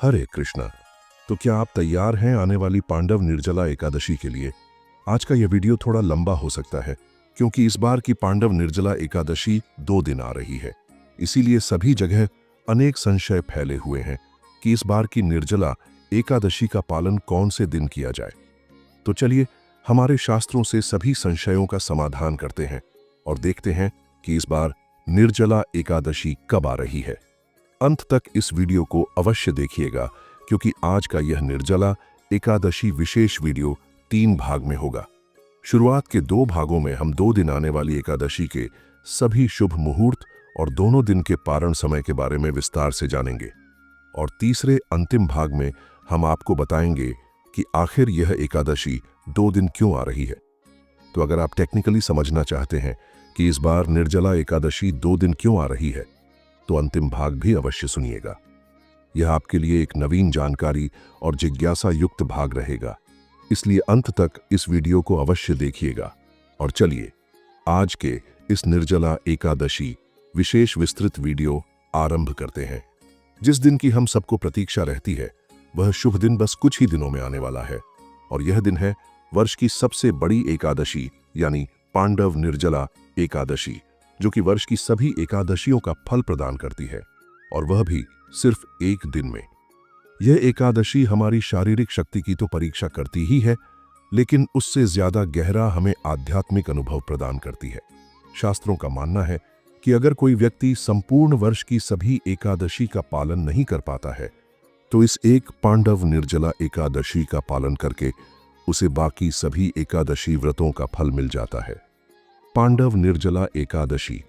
हरे कृष्णा। तो क्या आप तैयार हैं आने वाली पांडव निर्जला एकादशी के लिए? आज का यह वीडियो थोड़ा लंबा हो सकता है क्योंकि इस बार की पांडव निर्जला एकादशी 2 दिन आ रही है। इसीलिए सभी जगह अनेक संशय फैले हुए हैं कि इस बार की निर्जला एकादशी का पालन कौन से दिन किया जाए। तो चलिए हमारे शास्त्रों से सभी संशयों का समाधान करते हैं और देखते हैं कि इस बार निर्जला एकादशी कब आ रही है। अंत तक इस वीडियो को अवश्य देखिएगा क्योंकि आज का यह निर्जला एकादशी विशेष वीडियो 3 भाग में होगा। शुरुआत के 2 भागों में हम 2 दिन आने वाली एकादशी के सभी शुभ मुहूर्त और दोनों दिन के पारण समय के बारे में विस्तार से जानेंगे और तीसरे अंतिम भाग में हम आपको बताएंगे कि आखिर यह एकादशी 2 दिन क्यों आ रही है। तो अगर आप टेक्निकली समझना चाहते हैं कि इस बार निर्जला एकादशी 2 दिन क्यों आ रही है तो अंतिम भाग भी अवश्य सुनिएगा। यह आपके लिए एक नवीन जानकारी और जिज्ञासा युक्त भाग रहेगा, इसलिए अंत तक इस वीडियो को अवश्य देखिएगा। और चलिए आज के इस निर्जला एकादशी विशेष विस्तृत वीडियो आरंभ करते हैं। जिस दिन की हम सबको प्रतीक्षा रहती है वह शुभ दिन बस कुछ ही दिनों में आने वाला है और यह दिन है वर्ष की सबसे बड़ी एकादशी यानी पांडव निर्जला एकादशी, जो कि वर्ष की सभी एकादशियों का फल प्रदान करती है और वह भी सिर्फ एक दिन में। यह एकादशी हमारी शारीरिक शक्ति की तो परीक्षा करती ही है, लेकिन उससे ज्यादा गहरा हमें आध्यात्मिक अनुभव प्रदान करती है। शास्त्रों का मानना है कि अगर कोई व्यक्ति संपूर्ण वर्ष की सभी एकादशी का पालन नहीं कर पाता है तो इस एक पांडव निर्जला एकादशी का पालन करके उसे बाकी सभी एकादशी व्रतों का फल मिल जाता है। पांडव निर्जला एकादशी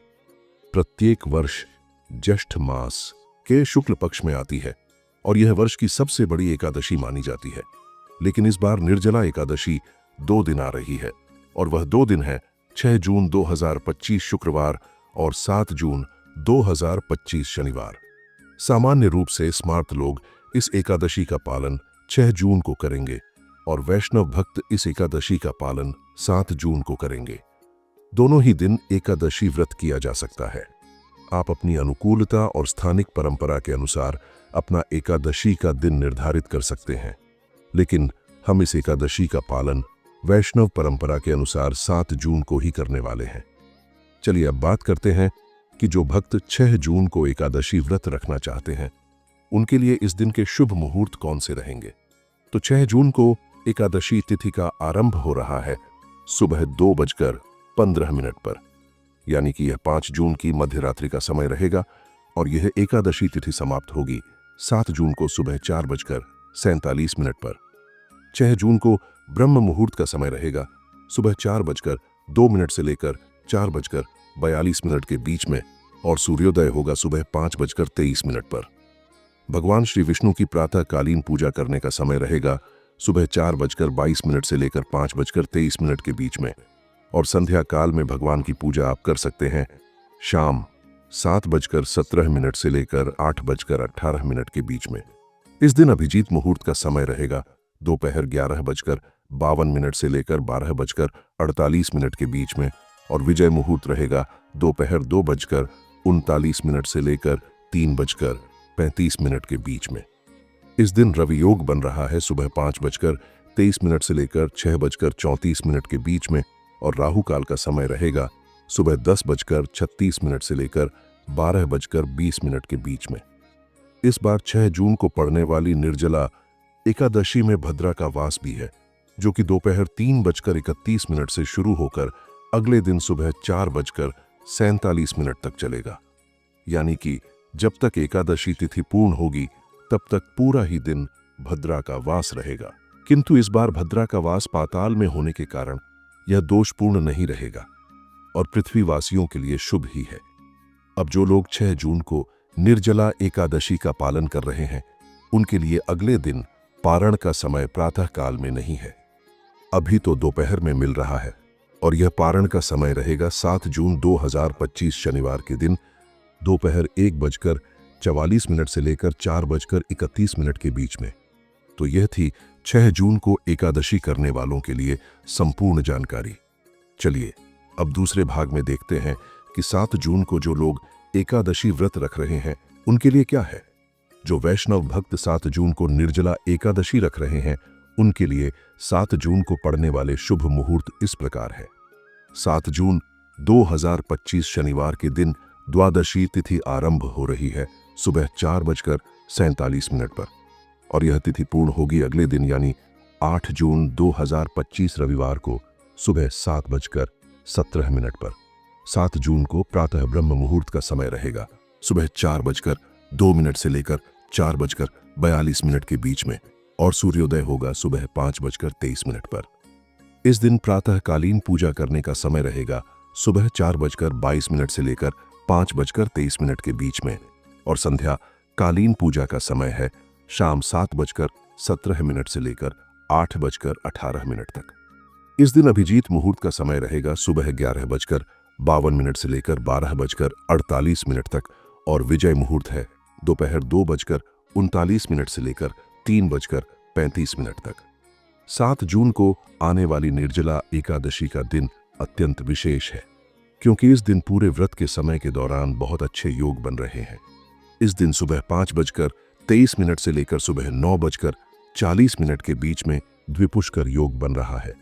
प्रत्येक वर्ष ज्येष्ठ मास के शुक्ल पक्ष में आती है और यह वर्ष की सबसे बड़ी एकादशी मानी जाती है। लेकिन इस बार निर्जला एकादशी 2 दिन आ रही है और वह 2 दिन है 6 जून 2025 शुक्रवार और 7 जून 2025 शनिवार। सामान्य रूप से स्मार्त लोग इस एकादशी का पालन 6 जून को करेंगे और वैष्णव भक्त इस एकादशी का पालन 7 जून को करेंगे। दोनों ही दिन एकादशी व्रत किया जा सकता है। आप अपनी अनुकूलता और स्थानिक परंपरा के अनुसार अपना एकादशी का दिन निर्धारित कर सकते हैं, लेकिन हम इस एकादशी का पालन वैष्णव परंपरा के अनुसार 7 जून को ही करने वाले हैं। चलिए अब बात करते हैं कि जो भक्त 6 जून को एकादशी व्रत रखना चाहते हैं उनके लिए इस दिन के शुभ मुहूर्त कौन से रहेंगे। तो 6 जून को एकादशी तिथि का आरंभ हो रहा है सुबह 2:15 पर, यानी कि यह 5 जून की मध्य रात्रि का समय रहेगा और यह एकादशी तिथि समाप्त होगी 7 जून को सुबह 4:47 पर। 6 जून को ब्रह्म मुहूर्त का समय रहेगा सुबह 4:02 से लेकर 4:42 के बीच में और सूर्योदय होगा सुबह 5:23 पर। भगवान श्री विष्णु की प्रातःकालीन पूजा करने का समय रहेगा सुबह 4:22 से लेकर 5:23 के बीच में और संध्या काल में भगवान की पूजा आप कर सकते हैं शाम 7:17 से लेकर 8:18 के बीच में। इस दिन अभिजीत मुहूर्त का समय रहेगा दोपहर 11:52 से लेकर 12:48 के बीच में और विजय मुहूर्त रहेगा दोपहर 2:39 से लेकर 3:35 के बीच में। इस दिन रवि योग बन रहा है सुबह 5:23 से लेकर 6:34 के बीच में और राहु काल का समय रहेगा सुबह 10:36 से लेकर 12:20 के बीच में। इस बार 6 जून को पड़ने वाली निर्जला एकादशी में भद्रा का वास भी है, जो कि दोपहर 3:31 से शुरू होकर अगले दिन सुबह 4:47 तक चलेगा। यानी कि जब तक एकादशी तिथि पूर्ण होगी तब तक पूरा ही दिन भद्रा का वास रहेगा। किंतु इस बार भद्रा का वास पाताल में होने के कारण यह दोषपूर्ण नहीं रहेगा और पृथ्वीवासियों के लिए शुभ ही है। अब जो लोग 6 जून को निर्जला एकादशी का पालन कर रहे हैं उनके लिए अगले दिन पारण का समय प्रातः काल में नहीं है, अभी तो दोपहर में मिल रहा है और यह पारण का समय रहेगा 7 जून 2025 शनिवार के दिन दोपहर 1:44 से लेकर 4:31 के बीच में। तो यह थी 6 जून को एकादशी करने वालों के लिए संपूर्ण जानकारी। चलिए अब दूसरे भाग में देखते हैं कि 7 जून को जो लोग एकादशी व्रत रख रहे हैं उनके लिए क्या है। जो वैष्णव भक्त 7 जून को निर्जला एकादशी रख रहे हैं उनके लिए 7 जून को पड़ने वाले शुभ मुहूर्त इस प्रकार है। 7 जून 2025 शनिवार के दिन द्वादशी तिथि आरंभ हो रही है सुबह 4:47 पर और यह तिथि पूर्ण होगी अगले दिन यानी 8 जून 2025 रविवार को सुबह 7:17 पर। 7 जून को प्रातः ब्रह्म मुहूर्त का समय रहेगा सुबह 4:02 से लेकर 4:42 के बीच में और सूर्योदय होगा सुबह 5:23 पर। इस दिन प्रातःकालीन पूजा करने का समय रहेगा सुबह 4:22 से लेकर 5:23 के बीच में और संध्या कालीन पूजा का समय है शाम 7:17 से लेकर 8:18 तक। इस दिन अभिजीत मुहूर्त का समय रहेगा सुबह 11:52 से लेकर 12:48 तक और विजय मुहूर्त है दोपहर 2:39 से लेकर 3:35 तक। 7 जून को आने वाली निर्जला एकादशी का दिन अत्यंत विशेष है क्योंकि इस दिन पूरे व्रत के समय के दौरान बहुत अच्छे योग बन रहे हैं। इस दिन सुबह 5:23 से लेकर सुबह 9:40 के बीच में द्विपुष्कर योग बन रहा है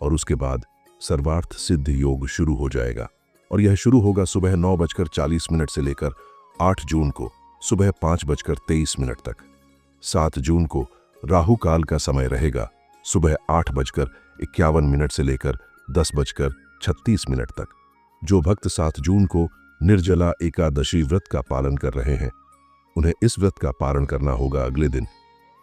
और उसके बाद सर्वार्थ सिद्ध योग शुरू हो जाएगा और यह शुरू होगा सुबह 9:40 से लेकर 8 जून को सुबह 5:23 तक। 7 जून को राहु काल का समय रहेगा सुबह 8:51 से लेकर 10:36 तक। जो भक्त 7 जून को निर्जला एकादशी व्रत का पालन कर रहे हैं उन्हें इस व्रत का पारण करना होगा अगले दिन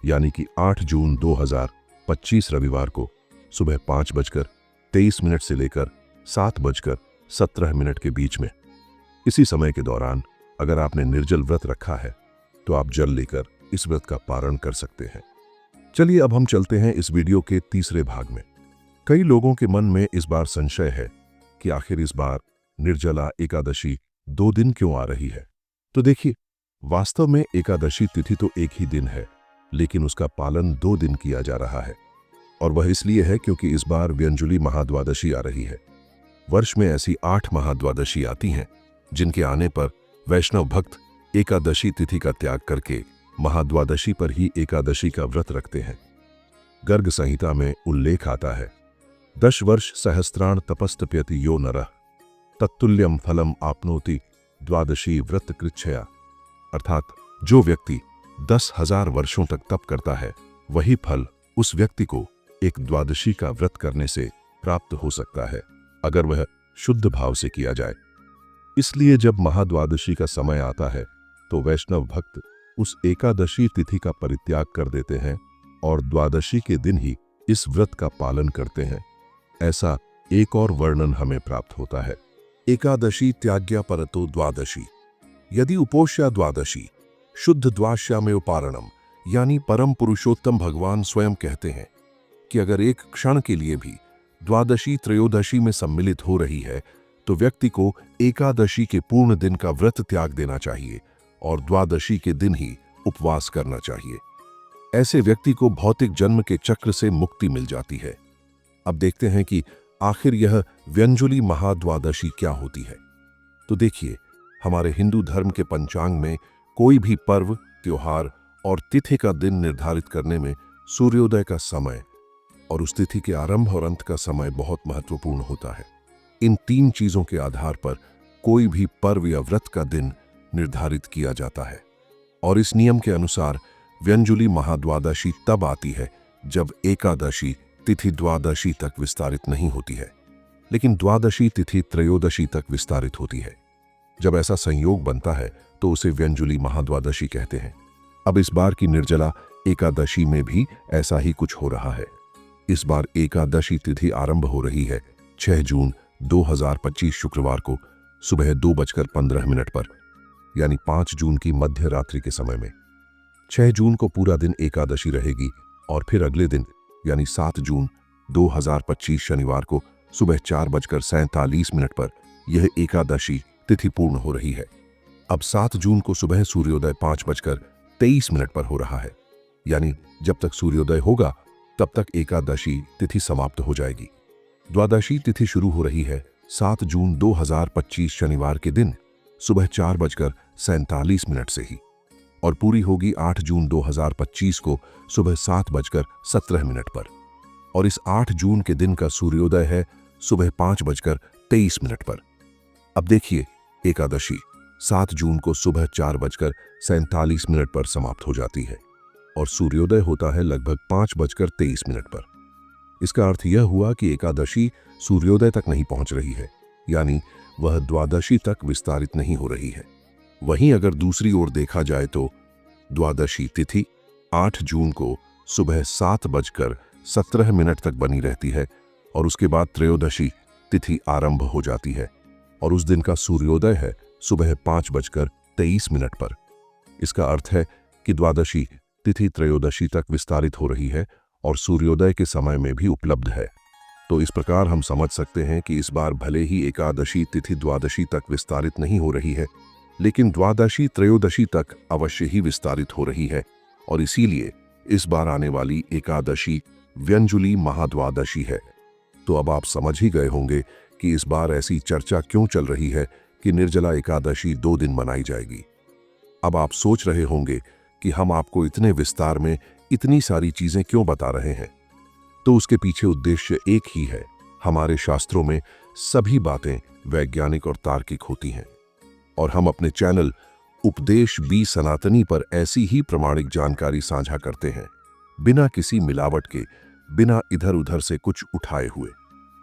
यानी कि 8 जून 2025 रविवार को सुबह 5:23 से लेकर 7:17 के बीच में। इसी समय के दौरान अगर आपने निर्जल व्रत रखा है तो आप जल लेकर इस व्रत का पारण कर सकते हैं। चलिए अब हम चलते हैं इस वीडियो के तीसरे भाग में। कई लोगों के मन में इस बार संशय है कि आखिर इस बार निर्जला एकादशी 2 दिन क्यों आ रही है। तो देखिए, वास्तव में एकादशी तिथि तो एक ही दिन है लेकिन उसका पालन 2 दिन किया जा रहा है और वह इसलिए है क्योंकि इस बार व्यंजुली महाद्वादशी आ रही है। वर्ष में ऐसी 8 महाद्वादशी आती हैं जिनके आने पर वैष्णव भक्त एकादशी तिथि का त्याग करके महाद्वादशी पर ही एकादशी का व्रत रखते हैं। गर्ग संहिता में उल्लेख आता है 10 वर्ष सहस्त्राण तपस्तप्यति यो नरः तत्तुल्यम फलम आपनोति द्वादशी व्रत कृच्छया, अर्थात जो व्यक्ति 10,000 वर्षों तक तप करता है वही फल उस व्यक्ति को एक द्वादशी का व्रत करने से प्राप्त हो सकता है अगर वह शुद्ध भाव से किया जाए। इसलिए जब महाद्वादशी का समय आता है तो वैष्णव भक्त उस एकादशी तिथि का परित्याग कर देते हैं और द्वादशी के दिन ही इस व्रत का पालन करते हैं। ऐसा एक और वर्णन हमें प्राप्त होता है, एकादशी त्याज्ञा परतो द्वादशी यदि उपोष्या द्वादशी शुद्ध द्वाश्यामे उपारणम, यानी परम पुरुषोत्तम भगवान स्वयं कहते हैं कि अगर एक क्षण के लिए भी द्वादशी त्रयोदशी में सम्मिलित हो रही है तो व्यक्ति को एकादशी के पूर्ण दिन का व्रत त्याग देना चाहिए और द्वादशी के दिन ही उपवास करना चाहिए। ऐसे व्यक्ति को भौतिक जन्म के चक्र से मुक्ति मिल जाती है। अब देखते हैं कि आखिर यह व्यंजुली महाद्वादशी क्या होती है। तो देखिए, हमारे हिंदू धर्म के पंचांग में कोई भी पर्व, त्योहार और तिथि का दिन निर्धारित करने में सूर्योदय का समय और उस तिथि के आरंभ और अंत का समय बहुत महत्वपूर्ण होता है। इन 3 चीजों के आधार पर कोई भी पर्व या व्रत का दिन निर्धारित किया जाता है और इस नियम के अनुसार व्यंजुली महाद्वादशी तब आती है जब एकादशी तिथि द्वादशी तक विस्तारित नहीं होती है लेकिन द्वादशी तिथि त्रयोदशी तक विस्तारित होती है। जब ऐसा संयोग बनता है तो उसे व्यंजुली महाद्वादशी कहते हैं। अब इस बार की निर्जला एकादशी में भी ऐसा ही कुछ हो रहा है। इस बार एकादशी तिथि आरंभ हो रही है 6 जून 2025 शुक्रवार को सुबह 2:15 पर, यानी 5 जून की मध्य रात्रि के समय में। 6 जून को पूरा दिन एकादशी रहेगी और फिर अगले दिन यानी 7 जून 2025 शनिवार को सुबह 4:47 पर यह एकादशी तिथि पूर्ण हो रही है। अब 7 जून को सुबह सूर्योदय 5:23 पर हो रहा है, यानी जब तक सूर्योदय होगा तब तक एकादशी तिथि समाप्त हो जाएगी। द्वादशी तिथि शुरू हो रही है 7 जून 2025 शनिवार के दिन सुबह 4:47 से ही और पूरी होगी 8 जून 2025 को सुबह 7:17 पर। और इस 8 जून के दिन का सूर्योदय है सुबह 5:23 पर। अब देखिए, एकादशी 7 जून को सुबह 4:47 पर समाप्त हो जाती है और सूर्योदय होता है लगभग 5:23 पर। इसका अर्थ यह हुआ कि एकादशी सूर्योदय तक नहीं पहुंच रही है, यानी वह द्वादशी तक विस्तारित नहीं हो रही है। वहीं अगर दूसरी ओर देखा जाए तो द्वादशी तिथि 8 जून को सुबह 7:17 तक बनी रहती है और उसके बाद त्रयोदशी तिथि आरंभ हो जाती है और उस दिन का सूर्योदय है सुबह 5:23 पर। इसका अर्थ है कि द्वादशी तिथि त्रयोदशी तक विस्तारित हो रही है और सूर्योदय के समय में भी उपलब्ध है। तो इस प्रकार हम समझ सकते हैं कि इस बार भले ही एकादशी तिथि द्वादशी तक विस्तारित नहीं हो रही है, लेकिन द्वादशी त्रयोदशी तक अवश्य ही विस्तारित हो रही है और इसीलिए इस बार आने वाली एकादशी व्यंजुली महाद्वादशी है। तो अब आप समझ ही गए होंगे कि इस बार ऐसी चर्चा क्यों चल रही है कि निर्जला एकादशी 2 दिन मनाई जाएगी। अब आप सोच रहे होंगे कि हम आपको इतने विस्तार में इतनी सारी चीजें क्यों बता रहे हैं। तो उसके पीछे उद्देश्य एक ही है। हमारे शास्त्रों में सभी बातें वैज्ञानिक और तार्किक होती हैं और हम अपने चैनल उपदेश बी सनातनी पर ऐसी ही प्रमाणिक जानकारी साझा करते हैं, बिना किसी मिलावट के, बिना इधर उधर से कुछ उठाए हुए।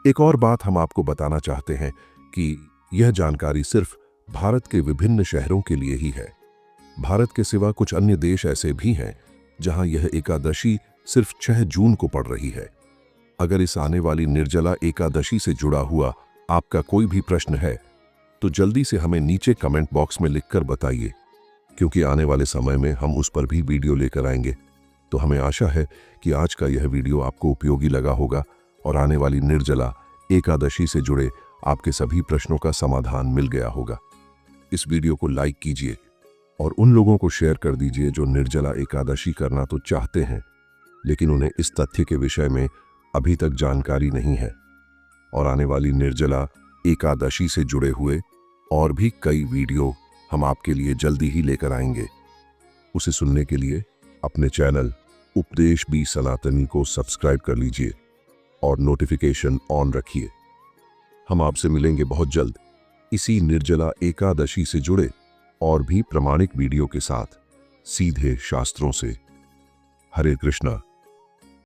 एक और बात हम आपको बताना चाहते हैं कि यह जानकारी सिर्फ भारत के विभिन्न शहरों के लिए ही है। भारत के सिवा कुछ अन्य देश ऐसे भी हैं जहां यह एकादशी सिर्फ 6 जून को पड़ रही है। अगर इस आने वाली निर्जला एकादशी से जुड़ा हुआ आपका कोई भी प्रश्न है तो जल्दी से हमें नीचे कमेंट बॉक्स में लिखकर बताइए, क्योंकि आने वाले समय में हम उस पर भी वीडियो लेकर आएंगे। तो हमें आशा है कि आज का यह वीडियो आपको उपयोगी लगा होगा और आने वाली निर्जला एकादशी से जुड़े आपके सभी प्रश्नों का समाधान मिल गया होगा। इस वीडियो को लाइक कीजिए और उन लोगों को शेयर कर दीजिए जो निर्जला एकादशी करना तो चाहते हैं, लेकिन उन्हें इस तथ्य के विषय में अभी तक जानकारी नहीं है। और आने वाली निर्जला एकादशी से जुड़े हुए और भी कई वीडियो हम आपके लिए जल्दी ही लेकर आएंगे। उसे सुनने के लिए अपने चैनल उपदेश बी सनातनी को सब्सक्राइब कर लीजिए और नोटिफिकेशन ऑन रखिए। हम आपसे मिलेंगे बहुत जल्द इसी निर्जला एकादशी से जुड़े और भी प्रमाणिक वीडियो के साथ, सीधे शास्त्रों से। हरे कृष्णा।